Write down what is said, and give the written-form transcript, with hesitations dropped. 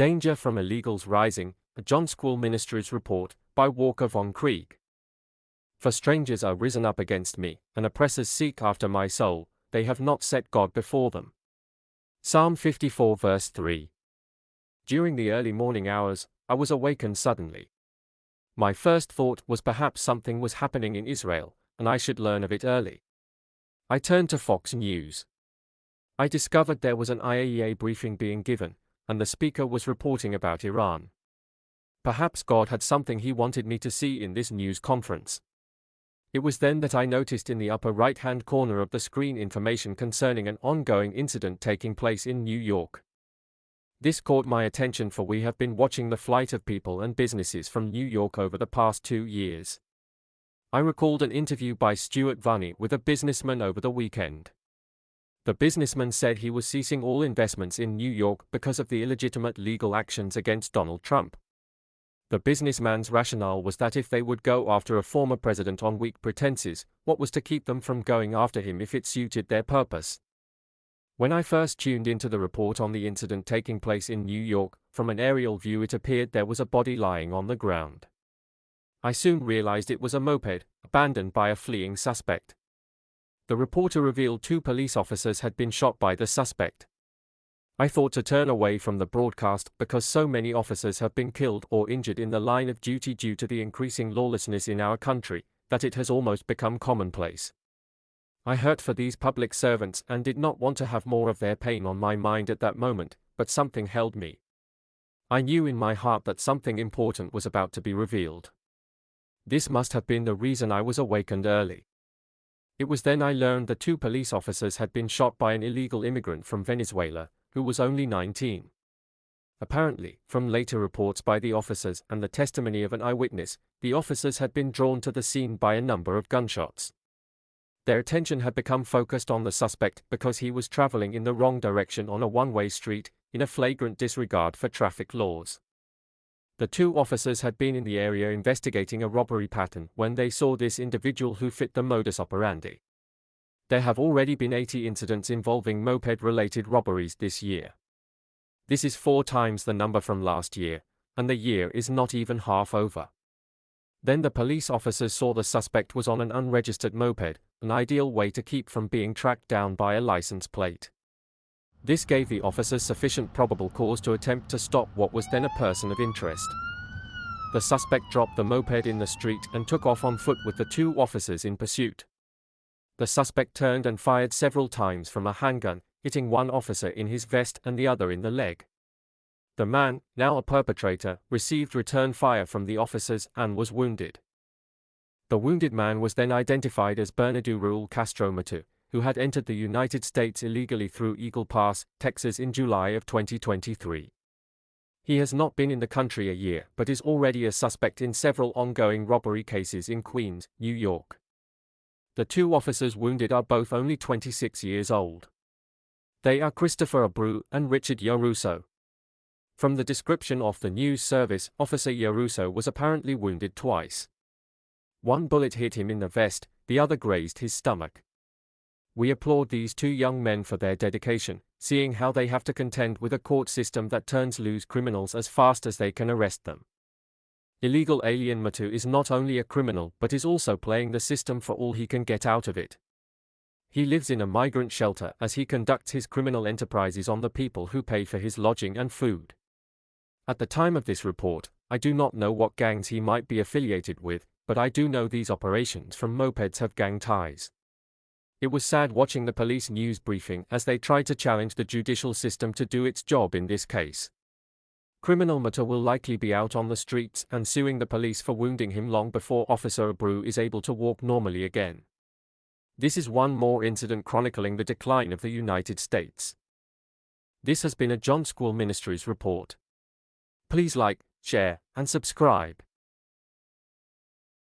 Danger from Illegals Rising, a Jonsquill Ministries report, by Walker von Krieg. For strangers are risen up against me, and oppressors seek after my soul, they have not set God before them. Psalm 54 verse 3. During the early morning hours, I was awakened suddenly. My first thought was perhaps something was happening in Israel, and I should learn of it early. I turned to Fox News. I discovered there was an IAEA briefing being given, and the speaker was reporting about Iran. Perhaps God had something he wanted me to see in this news conference. It was then that I noticed in the upper right-hand corner of the screen information concerning an ongoing incident taking place in New York. This caught my attention, for we have been watching the flight of people and businesses from New York over the past 2 years. I recalled an interview by Stuart Varney with a businessman over the weekend. The businessman said he was ceasing all investments in New York because of the illegitimate legal actions against Donald Trump. The businessman's rationale was that if they would go after a former president on weak pretenses, what was to keep them from going after him if it suited their purpose? When I first tuned into the report on the incident taking place in New York, from an aerial view it appeared there was a body lying on the ground. I soon realized it was a moped, abandoned by a fleeing suspect. The reporter revealed 2 police officers had been shot by the suspect. I thought to turn away from the broadcast because so many officers have been killed or injured in the line of duty due to the increasing lawlessness in our country, that it has almost become commonplace. I hurt for these public servants and did not want to have more of their pain on my mind at that moment, but something held me. I knew in my heart that something important was about to be revealed. This must have been the reason I was awakened early. It was then I learned the 2 police officers had been shot by an illegal immigrant from Venezuela, who was only 19. Apparently, from later reports by the officers and the testimony of an eyewitness, the officers had been drawn to the scene by a number of gunshots. Their attention had become focused on the suspect because he was traveling in the wrong direction on a one-way street, in a flagrant disregard for traffic laws. The 2 officers had been in the area investigating a robbery pattern when they saw this individual who fit the modus operandi. There have already been 80 incidents involving moped-related robberies this year. This is 4 times the number from last year, and the year is not even half over. Then the police officers saw the suspect was on an unregistered moped, an ideal way to keep from being tracked down by a license plate. This gave the officers sufficient probable cause to attempt to stop what was then a person of interest. The suspect dropped the moped in the street and took off on foot with the 2 officers in pursuit. The suspect turned and fired several times from a handgun, hitting one officer in his vest and the other in the leg. The man, now a perpetrator, received return fire from the officers and was wounded. The wounded man was then identified as Bernardo Raul Castro Mato, who had entered the United States illegally through Eagle Pass, Texas in July of 2023. He has not been in the country a year but is already a suspect in several ongoing robbery cases in Queens, New York. The 2 officers wounded are both only 26 years old. They are Christopher Abreu and Richard Yarusso. From the description of the news service, Officer Yarusso was apparently wounded twice. One bullet hit him in the vest, the other grazed his stomach. We applaud these 2 young men for their dedication, seeing how they have to contend with a court system that turns loose criminals as fast as they can arrest them. Illegal alien Mato is not only a criminal but is also playing the system for all he can get out of it. He lives in a migrant shelter as he conducts his criminal enterprises on the people who pay for his lodging and food. At the time of this report, I do not know what gangs he might be affiliated with, but I do know these operations from mopeds have gang ties. It was sad watching the police news briefing as they tried to challenge the judicial system to do its job in this case. Criminal Mato will likely be out on the streets and suing the police for wounding him long before Officer Abreu is able to walk normally again. This is one more incident chronicling the decline of the United States. This has been a Jonsquill Ministries report. Please like, share, and subscribe.